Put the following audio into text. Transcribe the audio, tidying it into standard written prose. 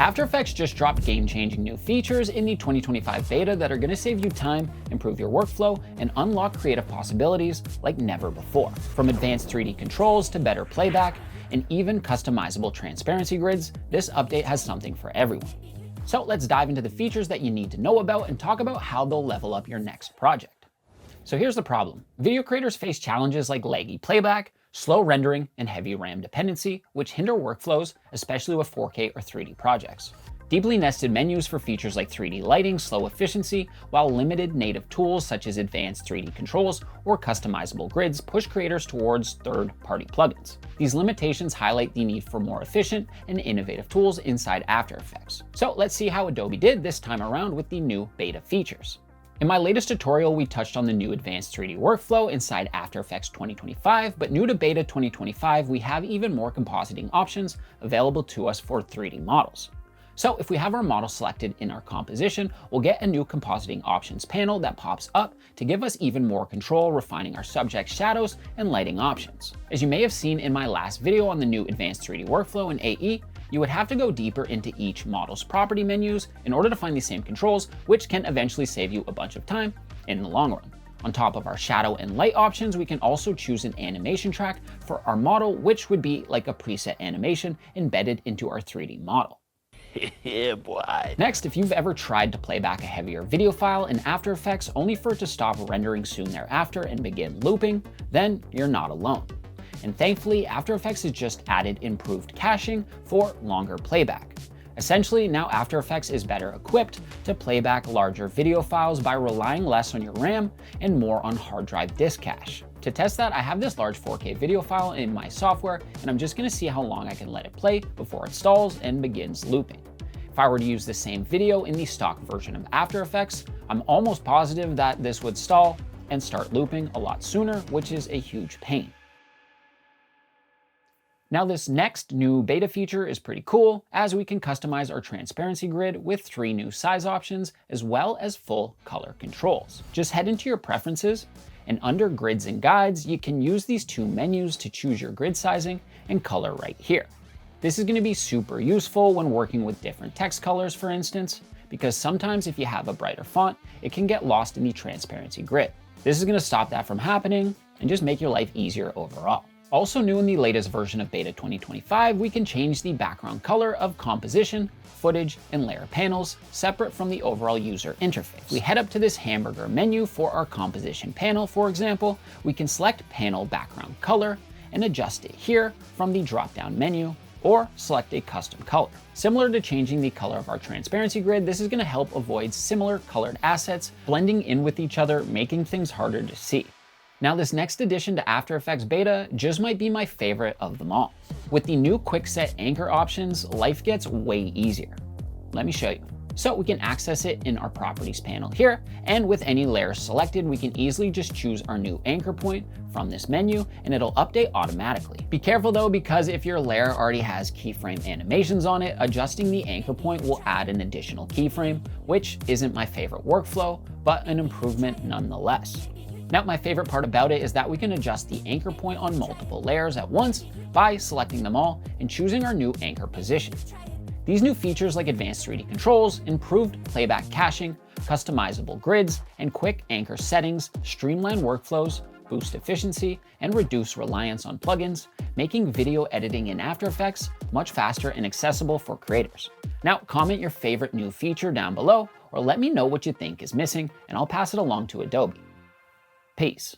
After Effects just dropped game-changing new features in the 2025 beta that are going to save you time, improve your workflow, and unlock creative possibilities like never before. From advanced 3D controls to better playback, and even customizable transparency grids, this update has something for everyone. So let's dive into the features that you need to know about and talk about how they'll level up your next project. So here's the problem. Video creators face challenges like laggy playback, slow rendering, and heavy RAM dependency, which hinder workflows, especially with 4K or 3D projects. Deeply nested menus for features like 3D lighting slow efficiency, while limited native tools such as advanced 3D controls or customizable grids push creators towards third-party plugins. These limitations highlight the need for more efficient and innovative tools inside After Effects. So let's see how Adobe did this time around with the new beta features. In my latest tutorial, we touched on the new advanced 3D workflow inside After Effects 2025, but new to beta 2025, we have even more compositing options available to us for 3D models. So if we have our model selected in our composition, we'll get a new compositing options panel that pops up to give us even more control, refining our subject shadows and lighting options. As you may have seen in my last video on the new advanced 3D workflow in AE, you would have to go deeper into each model's property menus in order to find the same controls, which can eventually save you a bunch of time in the long run. On top of our shadow and light options, we can also choose an animation track for our model, which would be like a preset animation embedded into our 3D model. Yeah, boy. Next, if you've ever tried to play back a heavier video file in After Effects only for it to stop rendering soon thereafter and begin looping, then you're not alone. And thankfully, After Effects has just added improved caching for longer playback. Essentially, now After Effects is better equipped to play back larger video files by relying less on your RAM and more on hard drive disk cache. To test that, I have this large 4K video file in my software, and I'm just going to see how long I can let it play before it stalls and begins looping. If I were to use the same video in the stock version of After Effects, I'm almost positive that this would stall and start looping a lot sooner, which is a huge pain. Now this next new beta feature is pretty cool, as we can customize our transparency grid with 3 new size options, as well as full color controls. Just head into your preferences, and under grids and guides, you can use these 2 menus to choose your grid sizing and color right here. This is going to be super useful when working with different text colors, for instance, because sometimes if you have a brighter font, it can get lost in the transparency grid. This is going to stop that from happening and just make your life easier overall. Also new in the latest version of Beta 2025, we can change the background color of composition, footage, and layer panels separate from the overall user interface. We head up to this hamburger menu for our composition panel, for example, we can select panel background color and adjust it here from the drop-down menu, or select a custom color. Similar to changing the color of our transparency grid, this is going to help avoid similar colored assets blending in with each other, making things harder to see. Now this next addition to After Effects beta just might be my favorite of them all. With the new quick set anchor options, life gets way easier. Let me show you. So we can access it in our properties panel here, and with any layer selected, we can easily just choose our new anchor point from this menu and it'll update automatically. Be careful though, because if your layer already has keyframe animations on it, adjusting the anchor point will add an additional keyframe, which isn't my favorite workflow, but an improvement nonetheless. Now, my favorite part about it is that we can adjust the anchor point on multiple layers at once by selecting them all and choosing our new anchor position. These new features like advanced 3D controls, improved playback caching, customizable grids, and quick anchor settings streamline workflows, boost efficiency, and reduce reliance on plugins, making video editing in After Effects much faster and accessible for creators. Now, comment your favorite new feature down below, or let me know what you think is missing, and I'll pass it along to Adobe. Peace.